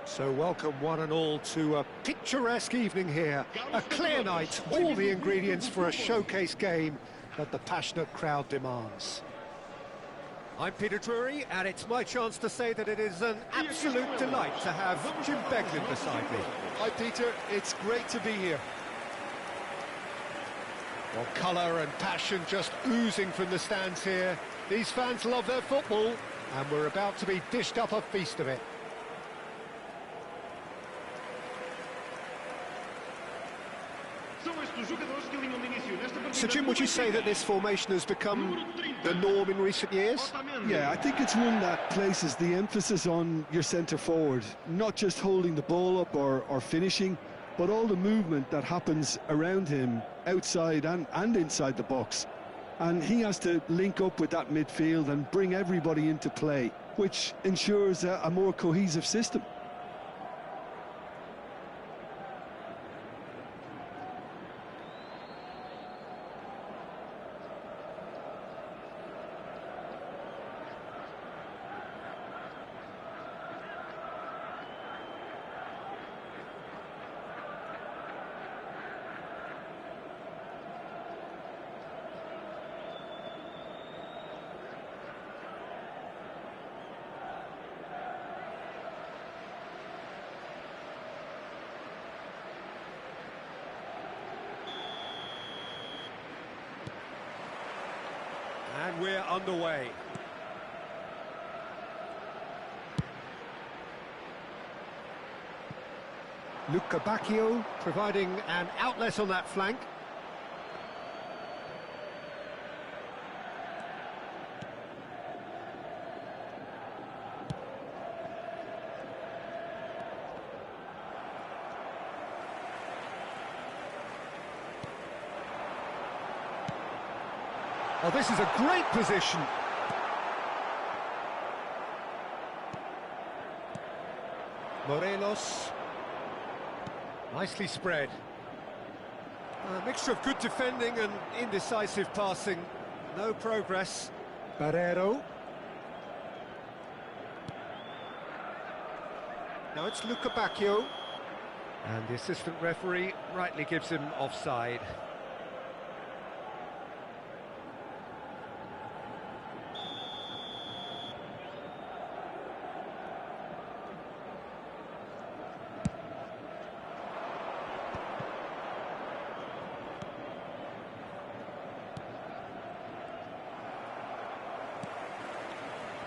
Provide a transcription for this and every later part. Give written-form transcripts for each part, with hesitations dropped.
So welcome one and all to a picturesque evening here. A clear night, all the ingredients for a showcase game that the passionate crowd demands. I'm Peter Drury, and it's my chance to say that it is an absolute delight to have Jim Beglin beside me. Hi Peter, it's great to be here. Well, colour and passion just oozing from the stands here. These fans love their football, and we're about to be dished up a feast of it. So Jim, would you say that this formation has become the norm in recent years? Yeah, I think it's one that places the emphasis on your centre forward, not just holding the ball up or finishing, but all the movement that happens around him, outside and inside the box. And he has to link up with that midfield and bring everybody into play, which ensures a more cohesive system. And we're underway. Luca Bacchio providing an outlet on that flank. Oh, this is a great position. Morelos. Nicely spread. A mixture of good defending and indecisive passing. No progress. Barreiro. Now it's Luca Bacchio. And the assistant referee rightly gives him offside.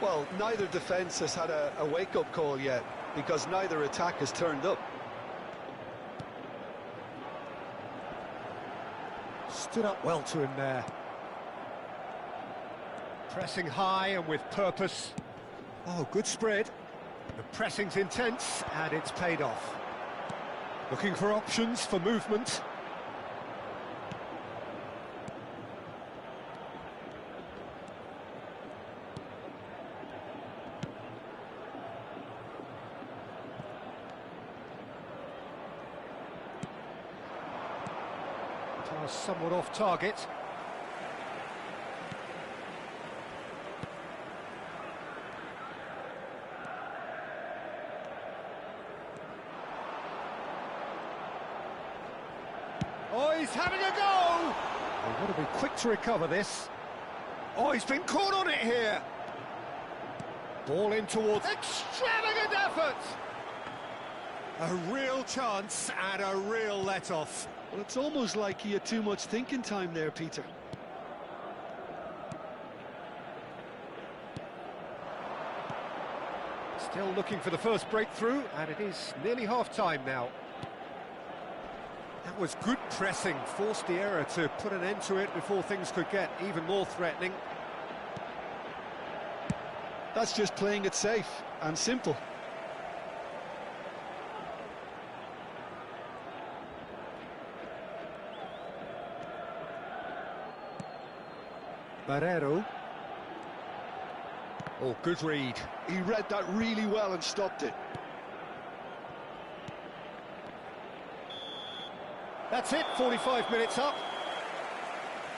Well, neither defence has had a wake-up call yet, because neither attack has turned up. Stood up well to him there. Pressing high and with purpose. Oh, good spread. The pressing's intense, and it's paid off. Looking for options for movement. Somewhat off target. Oh, he's having a go! They've got to be quick to recover this. Oh, he's been caught on it here. Ball in towards... Extravagant effort! A real chance and a real let-off. Well, it's almost like he had too much thinking time there, Peter. Still looking for the first breakthrough, and it is nearly half-time now. That was good pressing, forced the error to put an end to it before things could get even more threatening. That's just playing it safe and simple. Barreiro. Oh, good read. He read that really well and stopped it. That's it, 45 minutes up.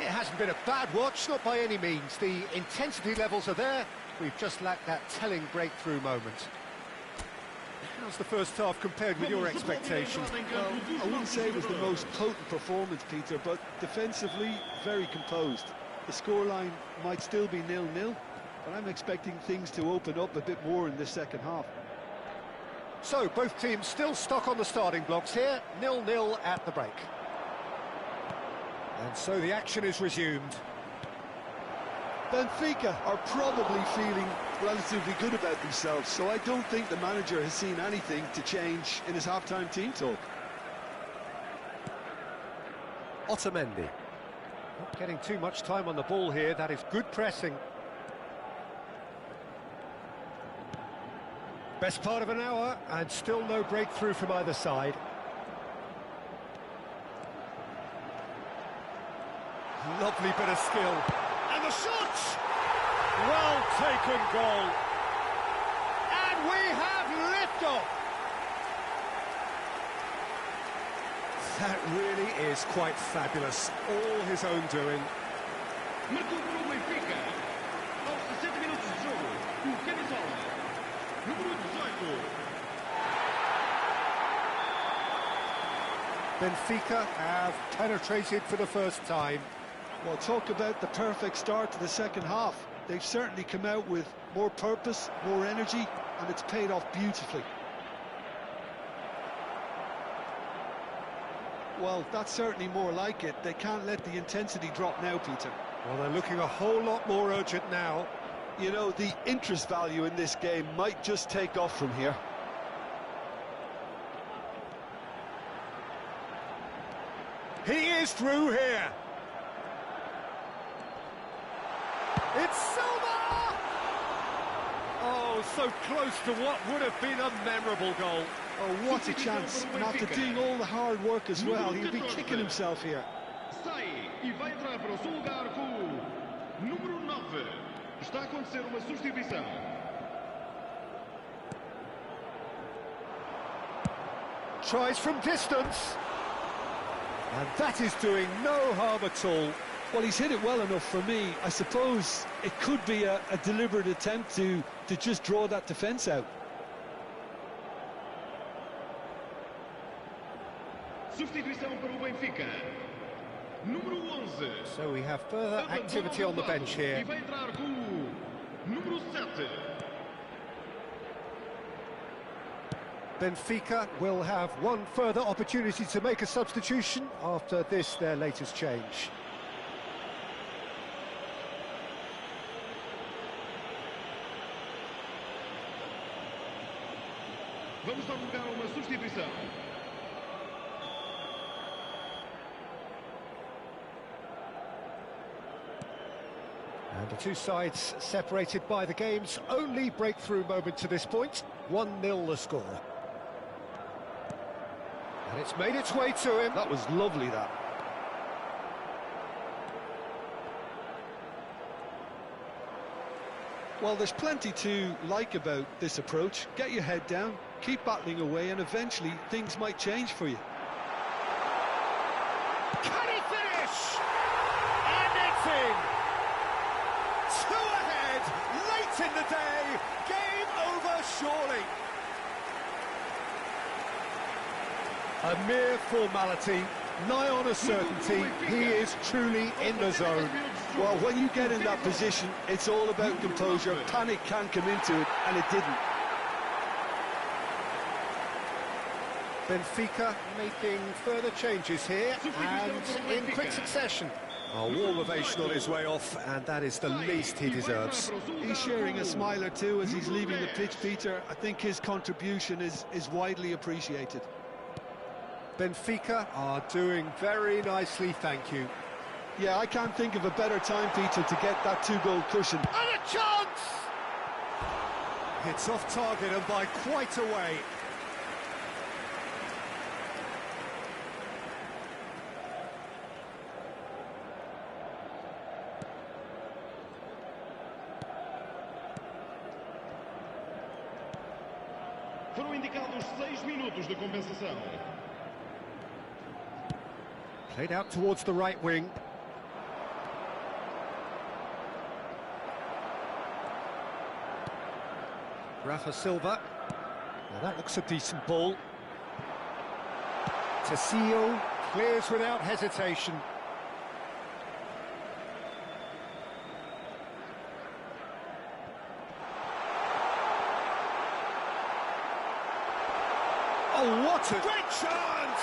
It hasn't been a bad watch, not by any means. The intensity levels are there. We've just lacked that telling breakthrough moment. How's the first half compared with your expectations? Well, I wouldn't say it was the most potent performance, Peter, but defensively, very composed. The scoreline might still be 0-0, but I'm expecting things to open up a bit more in this second half. So, both teams still stuck on the starting blocks here, 0-0 at the break. And so the action is resumed. Benfica are probably feeling relatively good about themselves, so I don't think the manager has seen anything to change in his half-time team talk. Otamendi. Not getting too much time on the ball here, that is good pressing. Best part of an hour, and still no breakthrough from either side. Lovely bit of skill. And the shot! Well taken goal. And we have liftoff. That really is quite fabulous. All his own doing. Marcou para o Benfica. Aos 60 minutos de jogo, o camisola número 18. Benfica have penetrated for the first time. Well, talk about the perfect start to the second half. They've certainly come out with more purpose, more energy, and it's paid off beautifully. Well, that's certainly more like it. They can't let the intensity drop now, Peter. Well, they're looking a whole lot more urgent now. You know, the interest value in this game might just take off from here. He is through here. It's Silva! Oh, so close to what would have been a memorable goal. Oh, what a chance. And after doing all the hard work as well, he'll be kicking himself here. Sai e vai entrar para o seu lugar com o número 9. Está a acontecer uma substituição. Tries from distance. And that is doing no harm at all. Well, he's hit it well enough for me. I suppose it could be a deliberate attempt to just draw that defence out. Substituição para o Benfica. Número 11. So we have further activity on the bench here. E vai entrar com o número 7. Benfica will have one further opportunity to make a substitution after this, their latest change. Vamos dar lugar a uma substituição. And the two sides separated by the game's only breakthrough moment to this point. 1-0 the score. And it's made its way to him. That was lovely, that. Well, there's plenty to like about this approach. Get your head down, keep battling away, and eventually things might change for you. Can he finish? And it's in! Two ahead, late in the day, game over surely. A mere formality, nigh on a certainty, he is truly in the zone. Well, when you get in that position, it's all about composure. Panic can come into it, and it didn't. Benfica making further changes here, and in quick succession. A warm ovation on his way off, and that is the least he deserves. He's sharing a smile or two as he's leaving the pitch, Peter. I think his contribution is widely appreciated. Benfica are doing very nicely, thank you. Yeah, I can't think of a better time, Peter, to get that two-goal cushion. And a chance! It's off target and by quite a way. Foram indicados 6 minutos de compensação. Played out towards the right wing. Rafa Silva. Now that looks a decent ball. Tessio clears without hesitation. Oh, what a great chance!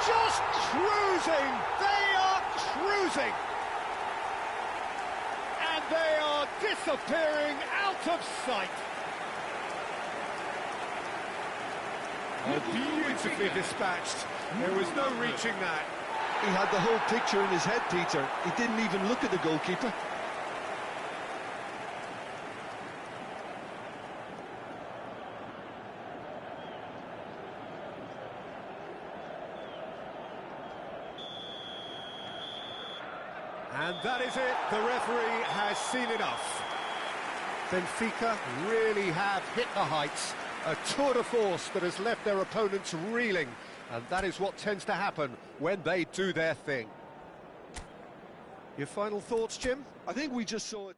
Just cruising! They are cruising! And they are disappearing out of sight. Oh, beautifully dispatched. There was no reaching that. He had the whole picture in his head, Peter. He didn't even look at the goalkeeper. And that is it. The referee has seen enough. Benfica really have hit the heights. A tour de force that has left their opponents reeling. And that is what tends to happen when they do their thing. Your final thoughts, Jim? I think we just saw it.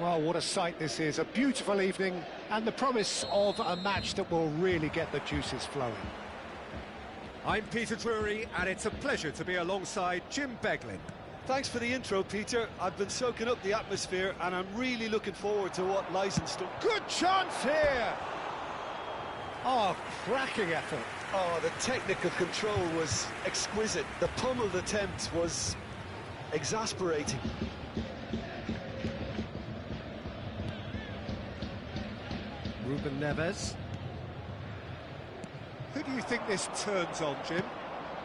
Well, what a sight this is. A beautiful evening and the promise of a match that will really get the juices flowing. I'm Peter Drury, and it's a pleasure to be alongside Jim Beglin. Thanks for the intro, Peter. I've been soaking up the atmosphere, and I'm really looking forward to what lies in store. Good chance here! Oh, cracking effort. Oh, the technical control was exquisite. The pummeled attempt was exasperating. Ruben Neves. Who do you think this turns on, Jim?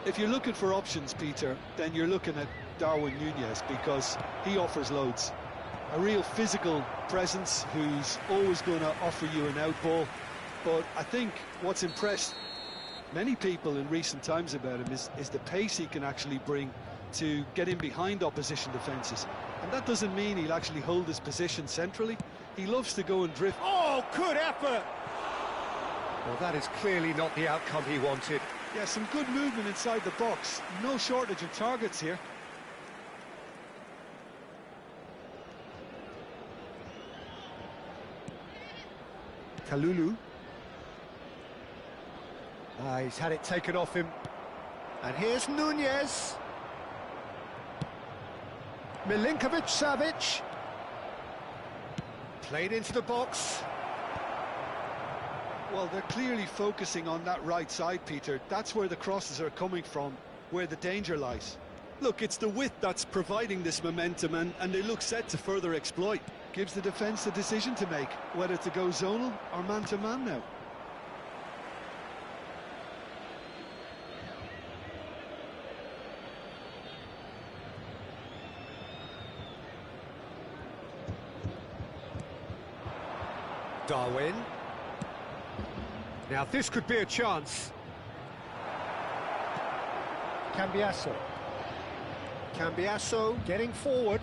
If you're looking for options, Peter, then you're looking at Darwin Núñez, because he offers loads. A real physical presence who's always going to offer you an out ball. But I think what's impressed many people in recent times about him is the pace he can actually bring to get in behind opposition defences. And that doesn't mean he'll actually hold his position centrally. He loves to go and drift. Oh, good effort! Well, that is clearly not the outcome he wanted. Yeah, some good movement inside the box. No shortage of targets here. Kalulu. He's had it taken off him. And here's Núñez. Milinkovic-Savic. Played into the box. Well, they're clearly focusing on that right side, Peter. That's where the crosses are coming from, where the danger lies. Look, it's the width that's providing this momentum, and they look set to further exploit. Gives the defence the decision to make, whether to go zonal or man-to-man now. Darwin. Now this could be a chance. Cambiasso. Cambiasso getting forward.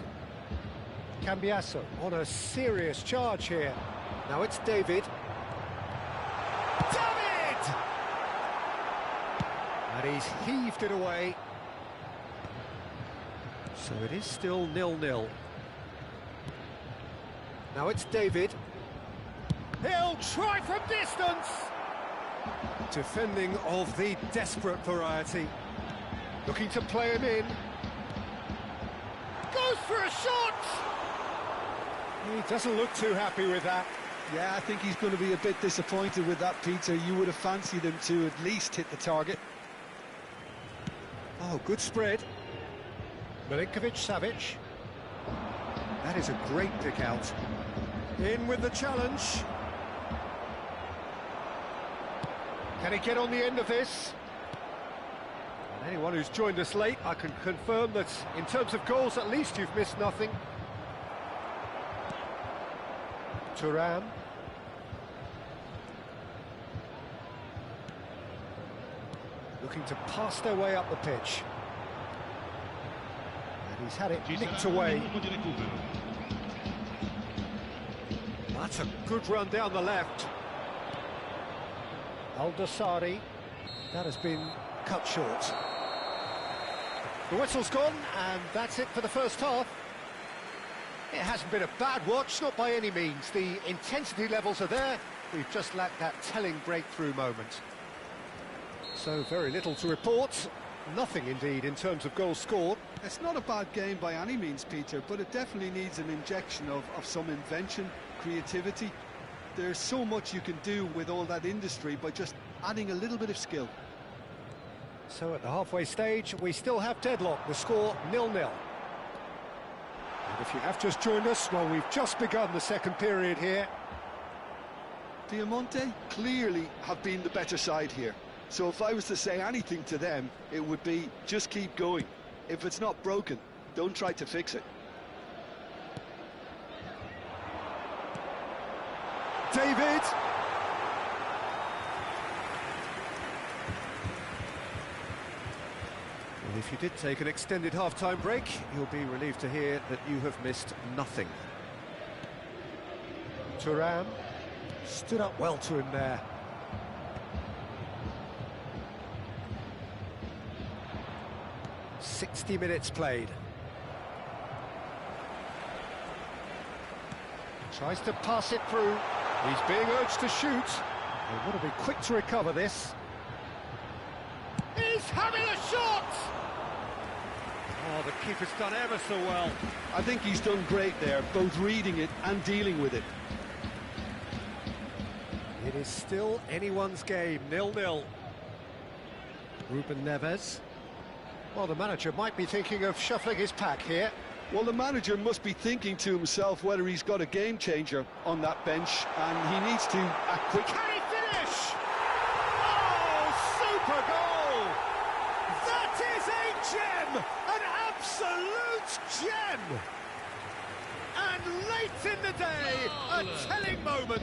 Cambiasso on a serious charge here. Now it's David. David! And he's heaved it away. So it is still 0-0. Now it's David. He'll try from distance! Defending of the desperate variety. Looking to play him in. Goes for a shot! He doesn't look too happy with that. Yeah, I think he's going to be a bit disappointed with that, Peter. You would have fancied him to at least hit the target. Oh, good spread. Milinkovic-Savic. That is a great pick out. In with the challenge. Can he get on the end of this? And anyone who's joined us late, I can confirm that in terms of goals, at least you've missed nothing. Thuram. Looking to pass their way up the pitch. And he's had it nicked away. That's a good run down the left. Al-Dassari. That has been cut short. The whistle's gone, and that's it for the first half. It hasn't been a bad watch, not by any means. The intensity levels are there. We've just lacked that telling breakthrough moment. So very little to report. Nothing, indeed, in terms of goals scored. It's not a bad game by any means, Peter, but it definitely needs an injection of some invention, creativity. There's so much you can do with all that industry by just adding a little bit of skill. So at the halfway stage, we still have deadlock. The score 0-0. And if you have just joined us, well, we've just begun the second period here. Piemonte clearly have been the better side here. So if I was to say anything to them, it would be just keep going. If it's not broken, don't try to fix it. David. Well, if you did take an extended half-time break, you'll be relieved to hear that you have missed nothing. Thuram stood up well to him there. "60 minutes played. Tries to pass it through. He's being urged to shoot. They want to be quick to recover this. He's having a shot! Oh, the keeper's done ever so well. I think he's done great there, both reading it and dealing with it. It is still anyone's game, 0-0. Ruben Neves. Well, the manager might be thinking of shuffling his pack here. Well, the manager must be thinking to himself whether he's got a game changer on that bench, and he needs to act quick. Can he finish? Oh, super goal! That is a gem! An absolute gem! And late in the day, a telling moment.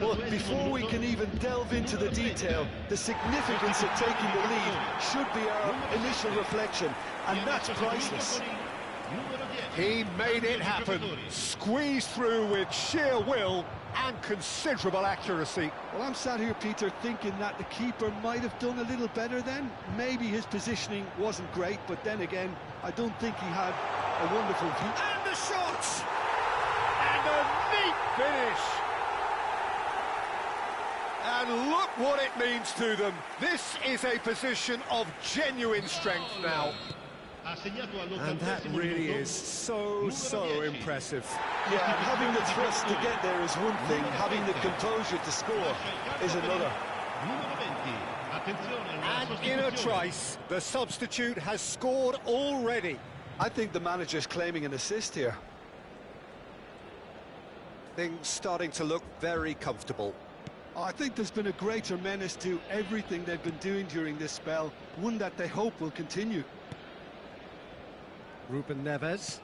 But before we can even delve into the detail, the significance of taking the lead should be our initial reflection, and that's priceless. He made it happen, squeezed through with sheer will and considerable accuracy. Well, I'm sat here, Peter, thinking that the keeper might have done a little better then. Maybe his positioning wasn't great, but then again, I don't think he had a wonderful view. And the shot! And a neat finish! And look what it means to them. This is a position of genuine strength now. And that really is so impressive. Yeah, having the thrust to get there is one thing, having the composure to score is another. And in a trice, the substitute has scored already. I think the manager's claiming an assist here. Things starting to look very comfortable. I think there's been a greater menace to everything they've been doing during this spell, one that they hope will continue. Ruben Neves.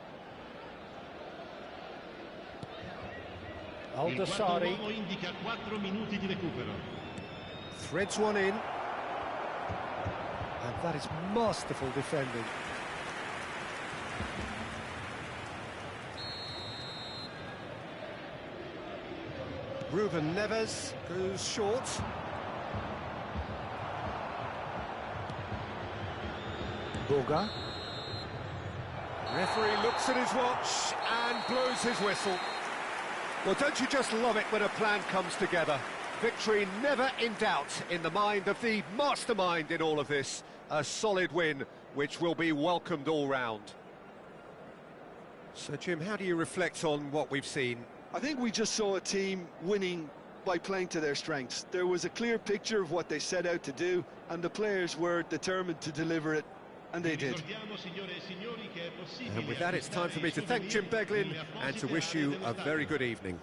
Al-Dassari. Threads one in. And that is masterful defending. Ruben Neves goes short. Boca. Referee looks at his watch and blows his whistle. Well, don't you just love it when a plan comes together? Victory never in doubt in the mind of the mastermind in all of this. A solid win, which will be welcomed all round. So, Jim, how do you reflect on what we've seen? I think we just saw a team winning by playing to their strengths. There was a clear picture of what they set out to do, and the players were determined to deliver it And they did. And with that, it's time for me to thank Jim Beglin and to wish you a very good evening.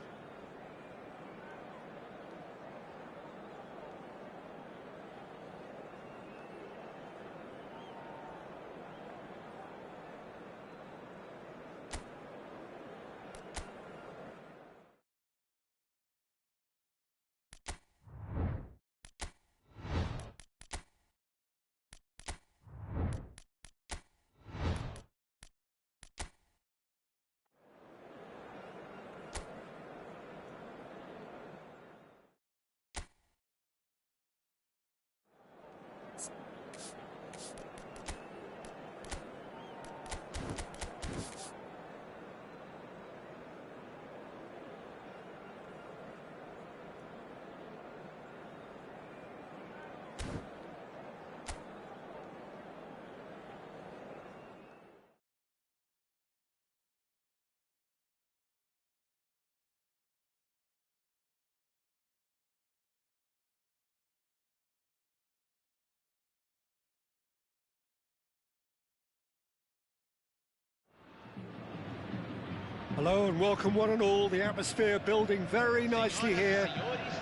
Hello and welcome one and all. The atmosphere building very nicely here.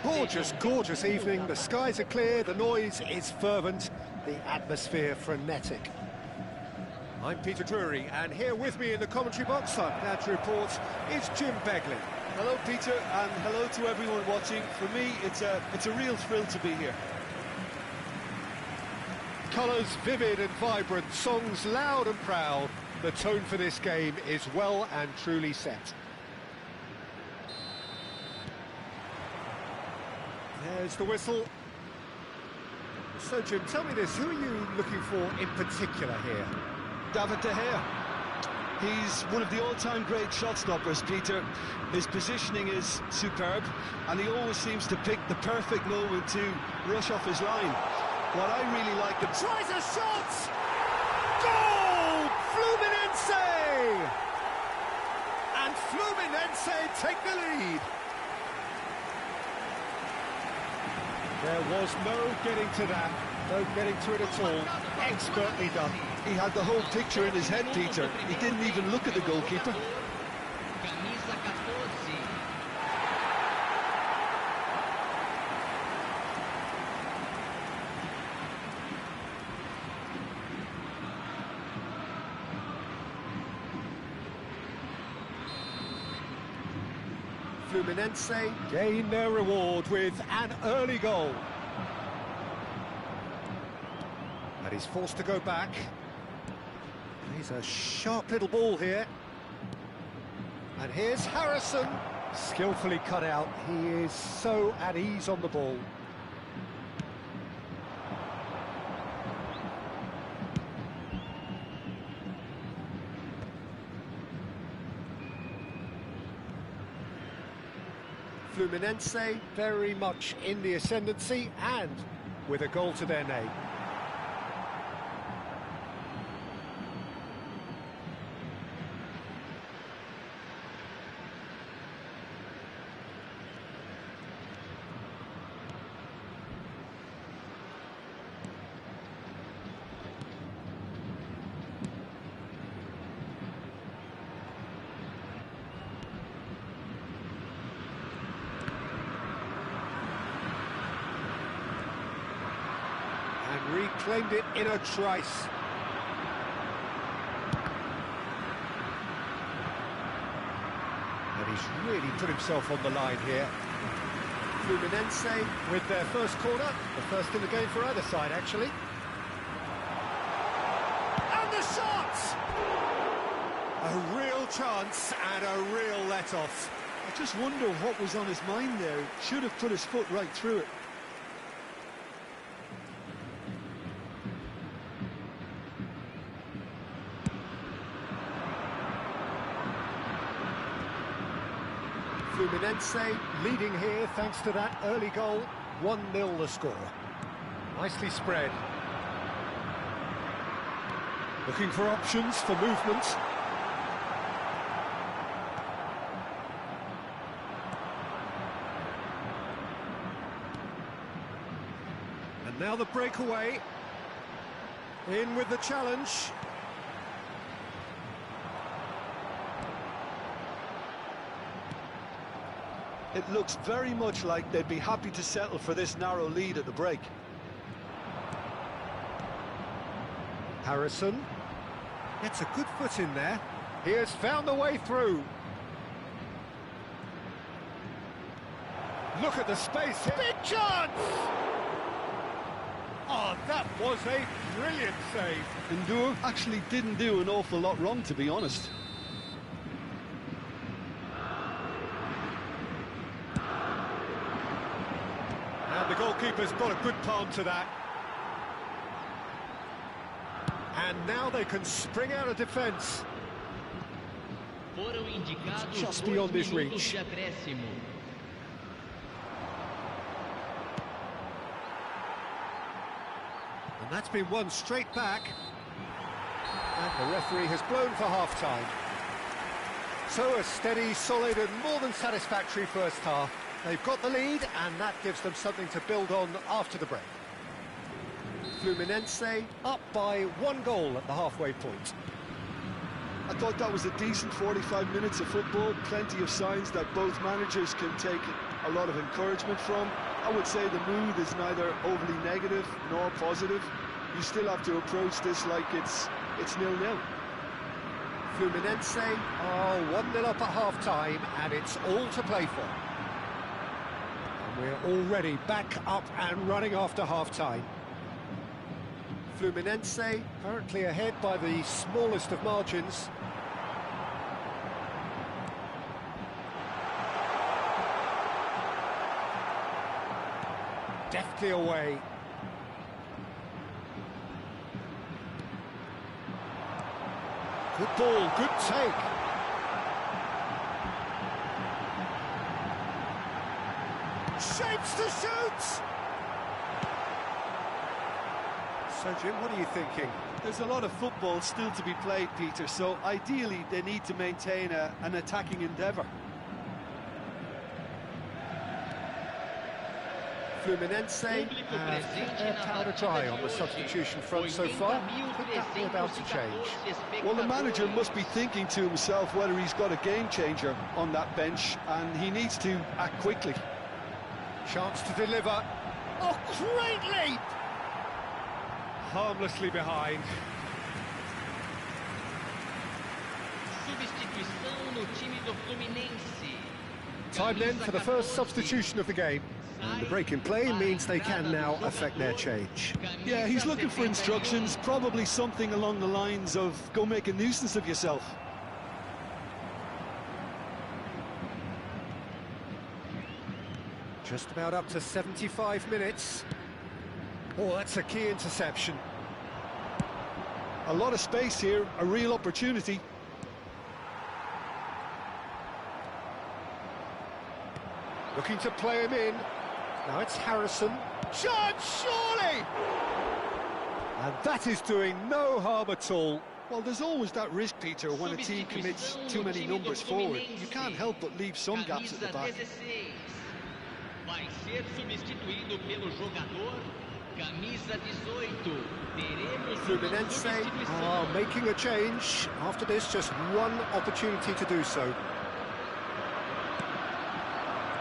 Gorgeous, gorgeous evening. The skies are clear, the noise is fervent, the atmosphere frenetic. I'm Peter Drury, and here with me in the commentary box, I'm glad to report, is Jim Beglin. Hello, Peter, and hello to everyone watching. For me, it's a real thrill to be here. Colours vivid and vibrant, songs loud and proud. The tone for this game is well and truly set. There's the whistle. So, Jim, tell me this, who are you looking for in particular here? David De Gea. He's one of the all-time great shot stoppers, Peter. His positioning is superb, and he always seems to pick the perfect moment to rush off his line. What I really like... Tries a shot! Goal! Fluminense! And Fluminense take the lead. There was no getting to that, no getting to it at all. Expertly done. He had the whole picture in his head, Peter. He didn't even look at the goalkeeper. Fluminense gain their reward with an early goal. And he's forced to go back. He's a sharp little ball here. And here's Harrison, skillfully cut out. He is so at ease on the ball. Fluminense very much in the ascendancy and with a goal to their name. And reclaimed it in a trice. And he's really put himself on the line here. Fluminense with their first corner, the first in the game for either side, actually. And the shot! A real chance and a real let-off. I just wonder what was on his mind there. He should have put his foot right through it. Fluminense leading here thanks to that early goal. 1-0 the score. Nicely spread. Looking for options for movement. And now the breakaway. In with the challenge. It looks very much like they'd be happy to settle for this narrow lead at the break. Harrison gets a good foot in there. He has found the way through. Look at the space. Big chance! Oh, that was a brilliant save. Ndur actually didn't do an awful lot wrong, to be honest. And the goalkeeper's got a good palm to that. And now they can spring out of defence. It's just beyond his reach. And that's been won straight back. And the referee has blown for half-time. So a steady, solid and more than satisfactory first half. They've got the lead and that gives them something to build on after the break. Fluminense up by 1 goal at the halfway point. I thought that was a decent 45 minutes of football, plenty of signs that both managers can take a lot of encouragement from. I would say the mood is neither overly negative nor positive. You still have to approach this like it's 0-0. Fluminense are 1-0 up at half-time and it's all to play for. And we're already back up and running after half-time. Fluminense currently ahead by the smallest of margins. Deftly away. Good ball, good take. Shapes to shoot! So, Jim, what are you thinking? There's a lot of football still to be played, Peter, so ideally they need to maintain an attacking endeavour. Fluminense have their powder dry on the substitution front so far. Could that be about to change? Well, the manager must be thinking to himself whether he's got a game changer on that bench, and he needs to act quickly. Chance to deliver. Oh, great leap! Harmlessly behind. Substituição no time do Fluminense. Time then for the first substitution of the game. And the break in play means they can now affect their change. Yeah, he's looking for instructions, probably something along the lines of go make a nuisance of yourself. Just about up to 75 minutes. Oh, that's a key interception. A lot of space here, a real opportunity. Looking to play him in. Now it's Harrison. Chance, surely! And that is doing no harm at all. Well, there's always that risk, Peter, when a team commits too many numbers forward. You can't help but leave some gaps at the back. Vai ser substituído pelo jogador camisa 18. Fluminense are making a change. After this, just one opportunity to do so.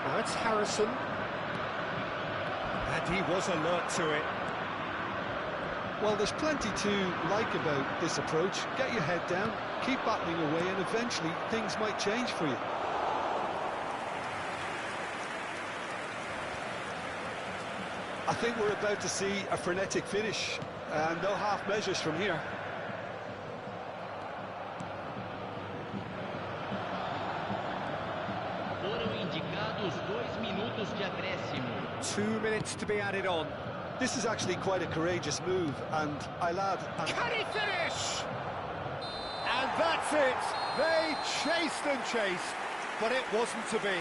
Now it's Harrison. And he was alert to it. Well, there's plenty to like about this approach. Get your head down, keep battling away, and eventually things might change for you. I think we're about to see a frenetic finish, and no half measures from here. Foram indicados 2 minutos de acréscimo. 2 minutes to be added on. This is actually quite a courageous move, and Hilal... Can he finish? And that's it. They chased and chased, but it wasn't to be.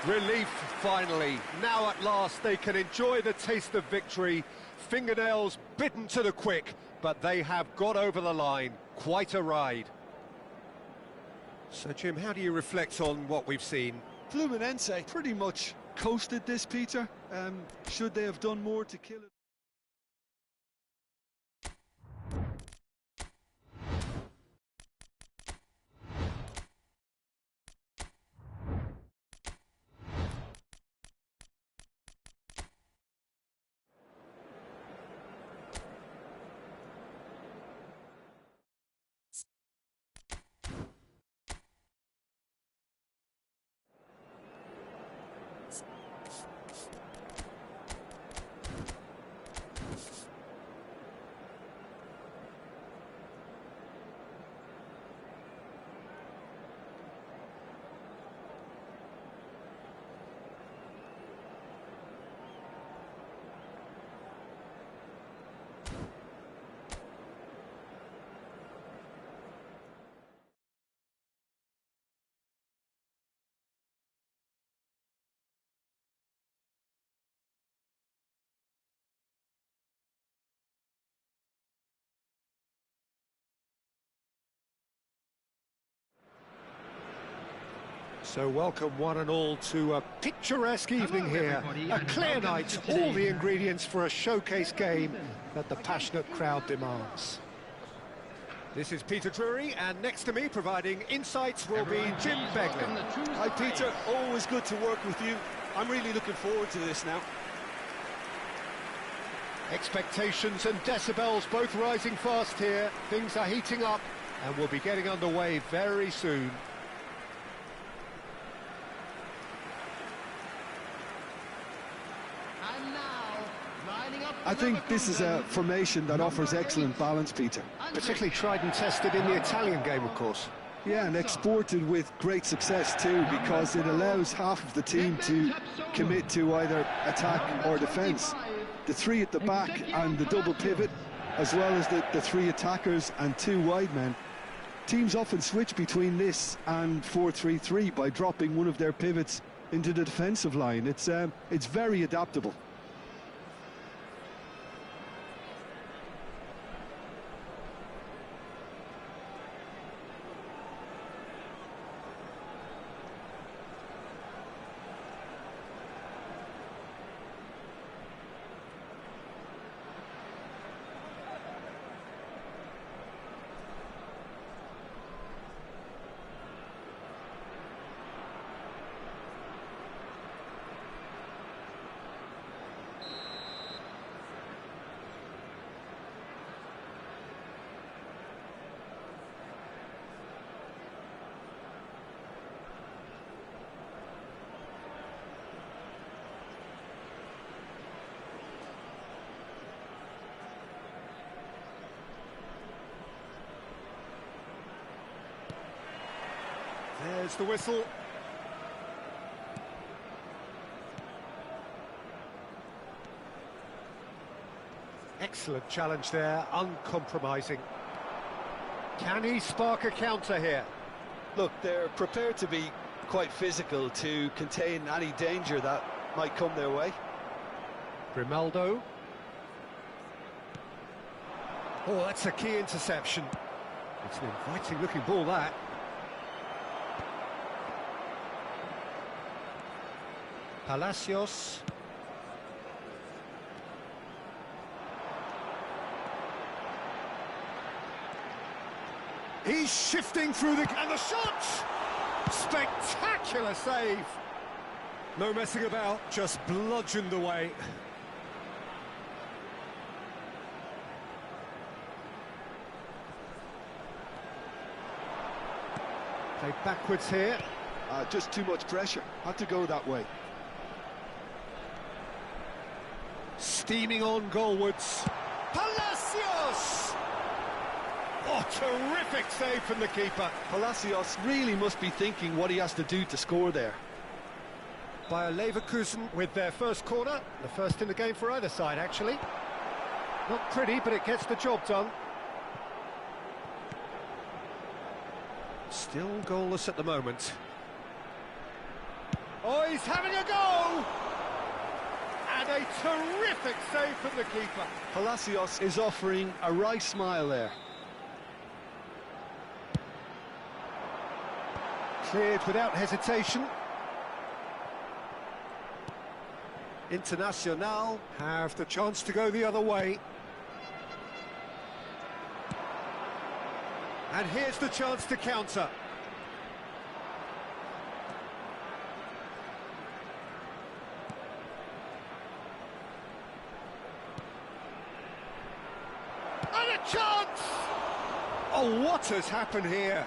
Relief, finally. Now at last they can enjoy the taste of victory. Fingernails bitten to the quick, but they have got over the line. Quite a ride. So, Jim, how do you reflect on what we've seen? Fluminense pretty much coasted this, Peter. Should they have done more to kill it? So welcome one and all to a picturesque evening here. A clear night, all the ingredients for a showcase game that the passionate crowd demands. This is Peter Drury, and next to me providing insights will be Jim Beglin. Hi Peter, always good to work with you. I'm really looking forward to this now. Expectations and decibels both rising fast here. Things are heating up and we'll be getting underway very soon. I think this is a formation that offers excellent balance, Peter. Particularly tried and tested in the Italian game, of course. Yeah, and exported with great success too, because it allows half of the team to commit to either attack or defence. The three at the back and the double pivot, as well as the three attackers and two wide men. Teams often switch between this and 4-3-3 by dropping one of their pivots into the defensive line. It's very adaptable. There's the whistle. Excellent challenge there, uncompromising. Can he spark a counter here? Look, they're prepared to be quite physical to contain any danger that might come their way. Grimaldo. Oh, that's a key interception. It's an inviting looking ball, that. Palacios. He's shifting through and the shot! Spectacular save! No messing about, just bludgeoned away. Played backwards here. Just too much pressure, had to go that way. Steaming on goalwards. Palacios! Oh, terrific save from the keeper. Palacios really must be thinking what he has to do to score there. By Leverkusen with their first corner. The first in the game for either side, actually. Not pretty, but it gets the job done. Still goalless at the moment. Oh, he's having a go! And a terrific save from the keeper. Palacios is offering a wry smile there. Cleared without hesitation. Internacional have the chance to go the other way. And here's the chance to counter. And a chance! Oh, what has happened here?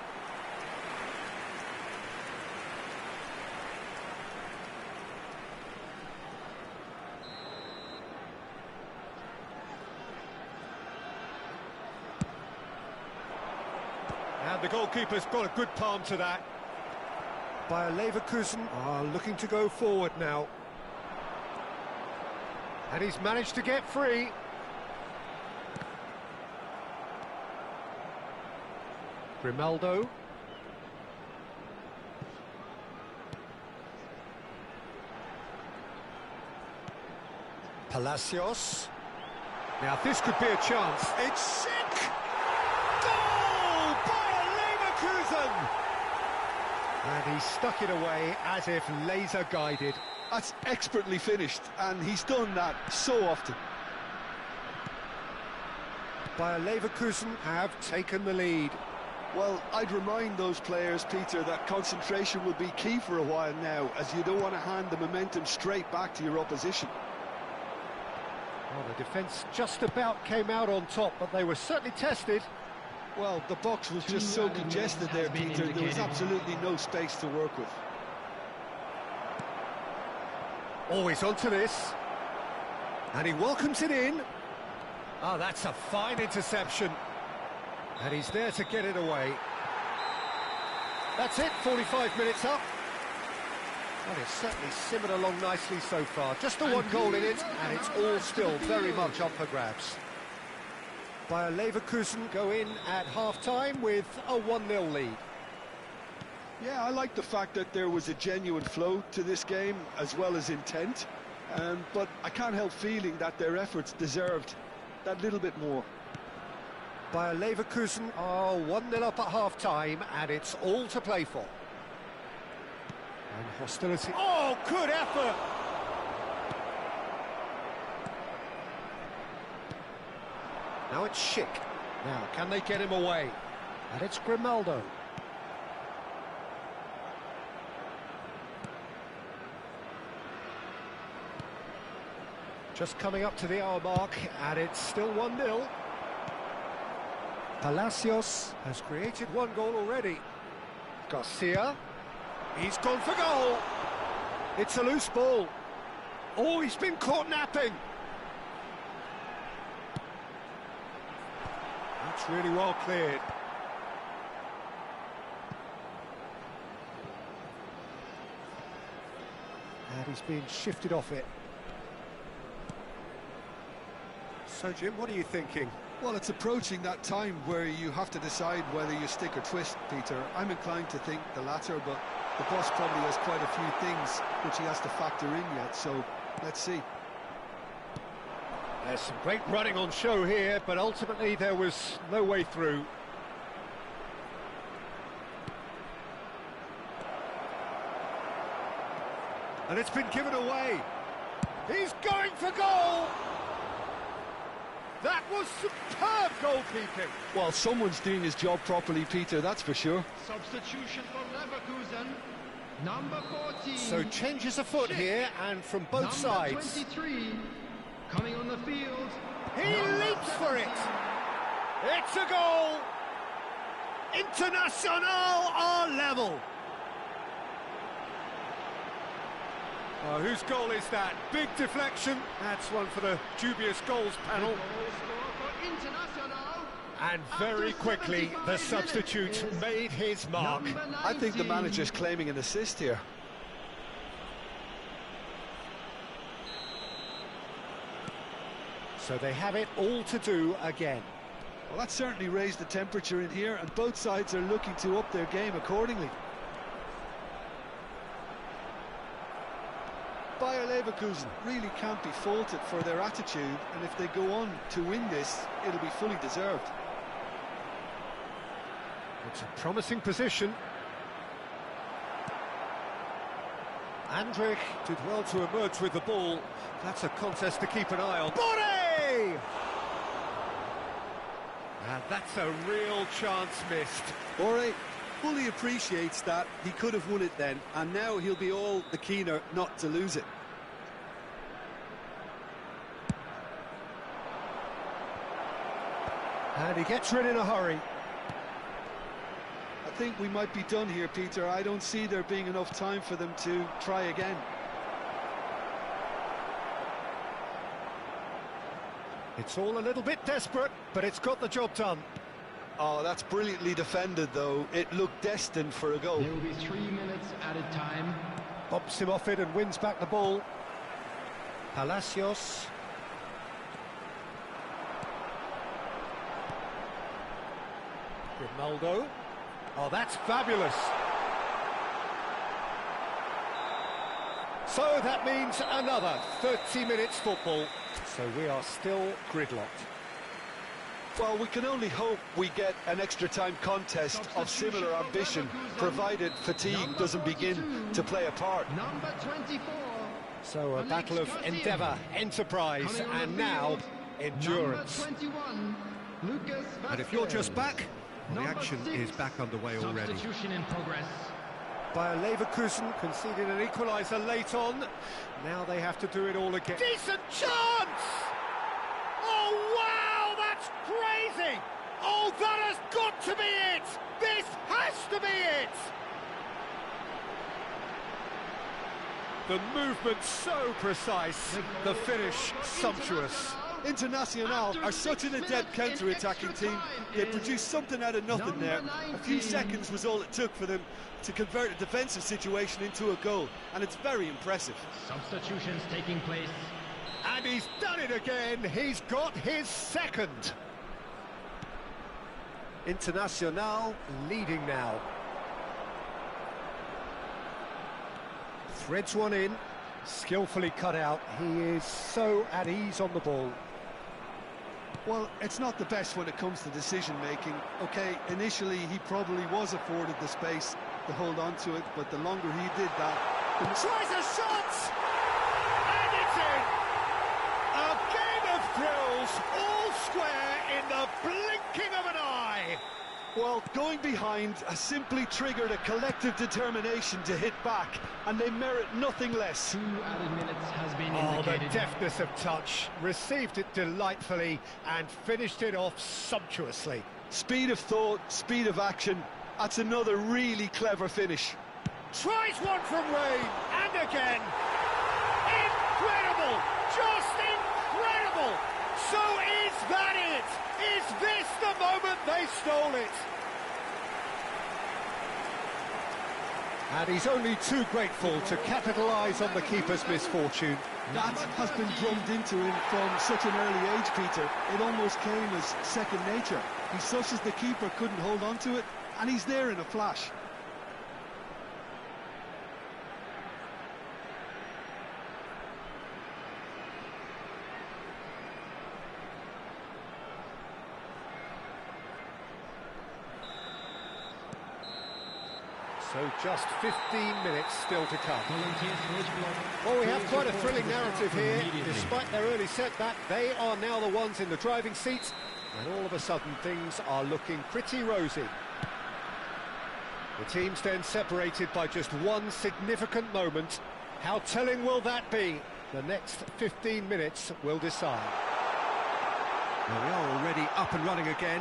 And the goalkeeper's got a good palm to that. Bayer Leverkusen are looking to go forward now. And he's managed to get free. Grimaldo. Palacios. Now this could be a chance. It's sick! Goal! Bayer Leverkusen! And he stuck it away as if laser-guided. That's expertly finished, and he's done that so often. Bayer Leverkusen have taken the lead. Well, I'd remind those players, Peter, that concentration will be key for a while now, as you don't want to hand the momentum straight back to your opposition. Well, the defence just about came out on top, but they were certainly tested. Well, the box was just so congested there, Peter, there was absolutely no space to work with. Always onto this. And he welcomes it in. Oh, that's a fine interception. And he's there to get it away. That's it, 45 minutes up. Well, it's certainly simmered along nicely so far. Just the one goal in it, and it's all still very much up for grabs. Bayer Leverkusen go in at half-time with a 1-0 lead. Yeah, I like the fact that there was a genuine flow to this game, as well as intent. But I can't help feeling that their efforts deserved that little bit more. Bayer Leverkusen are 1-0 up at half-time, and it's all to play for. And hostility. Oh, good effort! Now it's Schick. Now, can they get him away? And it's Grimaldo. Just coming up to the hour mark, and it's still 1-0. Palacios has created one goal already. Garcia, he's gone for goal. It's a loose ball. Oh, he's been caught napping. That's really well cleared. And he's being shifted off it. So, Jim, what are you thinking? Well, it's approaching that time where you have to decide whether you stick or twist, Peter. I'm inclined to think the latter, but the boss probably has quite a few things which he has to factor in yet, so let's see. There's some great running on show here, but ultimately there was no way through. And it's been given away. He's going for goal! That was superb goalkeeping. Well, someone's doing his job properly, Peter, that's for sure. Substitution for Leverkusen. Number 14. So changes afoot here, and from both sides. 23 coming on the field. He leaps for it. It's a goal. Internacional are level. Oh, whose goal is that? Big deflection. That's one for the dubious goals panel. And very quickly, the substitute made his mark. I think the manager's claiming an assist here. So they have it all to do again. Well, that certainly raised the temperature in here, and both sides are looking to up their game accordingly. Bayer Leverkusen really can't be faulted for their attitude, and if they go on to win this, it'll be fully deserved. It's a promising position. Andrich did well to emerge with the ball. That's a contest to keep an eye on. Bore! And that's a real chance missed. Bore fully appreciates that he could have won it then, and now he'll be all the keener not to lose it. And he gets rid in a hurry. I think we might be done here, Peter. I don't see there being enough time for them to try again. It's all a little bit desperate, but it's got the job done. Oh, that's brilliantly defended, though. It looked destined for a goal. There will be 3 minutes added time. Bumps him off it and wins back the ball. Palacios. Grimaldo. Oh, that's fabulous. So that means another 30 minutes football. So we are still gridlocked. Well, we can only hope we get an extra-time contest of similar ambition, provided fatigue doesn't begin to play a part. Number 24. So a battle of endeavour, enterprise, and now endurance. Number 21. Lucas And if you're just back, well, the action is back underway already. Substitution in progress. Bayer Leverkusen conceded an equaliser late on. Now they have to do it all again. Decent chance! Oh, wow, that's crazy! Oh, that has got to be it! This has to be it! The movement so precise, the finish sumptuous. Internacional are such an adept counter-attacking team. They produced something out of nothing there. A few seconds was all it took for them to convert a defensive situation into a goal, and it's very impressive. Substitutions taking place. And he's done it again. He's got his second. Internacional leading now. Threads one in, skillfully cut out. He is so at ease on the ball. Well, it's not the best when it comes to decision-making. OK, initially he probably was afforded the space to hold on to it, but the longer he did that... Tries a shot! And it's in! A game of thrills, all square in the blinking of an eye! Well, going behind has simply triggered a collective determination to hit back, and they merit nothing less. 2 added minutes has been Oh, the indicated. deftness of touch, received it delightfully and finished it off sumptuously. Speed of thought, speed of action, that's another really clever finish. Tries one from range, and again. Incredible! Just incredible! So is that it? Is this the moment they stole it? And he's only too grateful to capitalise on the keeper's misfortune. That has been drummed into him from such an early age, Peter. It almost came as second nature. He's such as the keeper couldn't hold on to it, and he's there in a flash. So just 15 minutes still to come. Well, we have quite a thrilling narrative here. Despite their early setback, they are now the ones in the driving seat, and all of a sudden things are looking pretty rosy. The teams then separated by just one significant moment. How telling will that be? The next 15 minutes will decide. Well, we are already up and running again.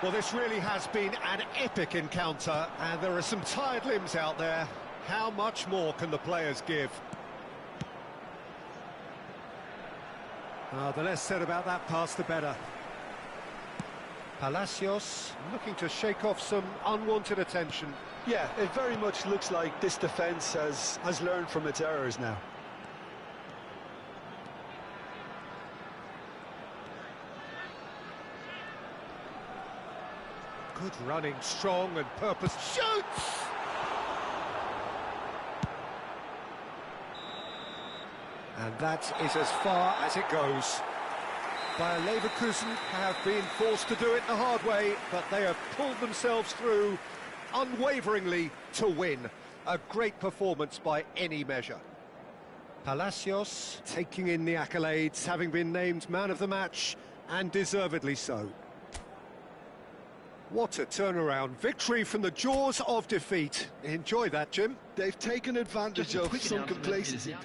Well, this really has been an epic encounter, and there are some tired limbs out there. How much more can the players give? The less said about that pass, the better. Palacios looking to shake off some unwanted attention. Yeah, it very much looks like this defence has learned from its errors now. Good running, strong and purpose. Shoots! And that is as far as it goes. Bayer Leverkusen have been forced to do it the hard way, but they have pulled themselves through unwaveringly to win. A great performance by any measure. Palacios taking in the accolades, having been named man of the match, and deservedly so. What a turnaround. Victory from the jaws of defeat. Enjoy that, Jim. They've taken advantage of some complacency.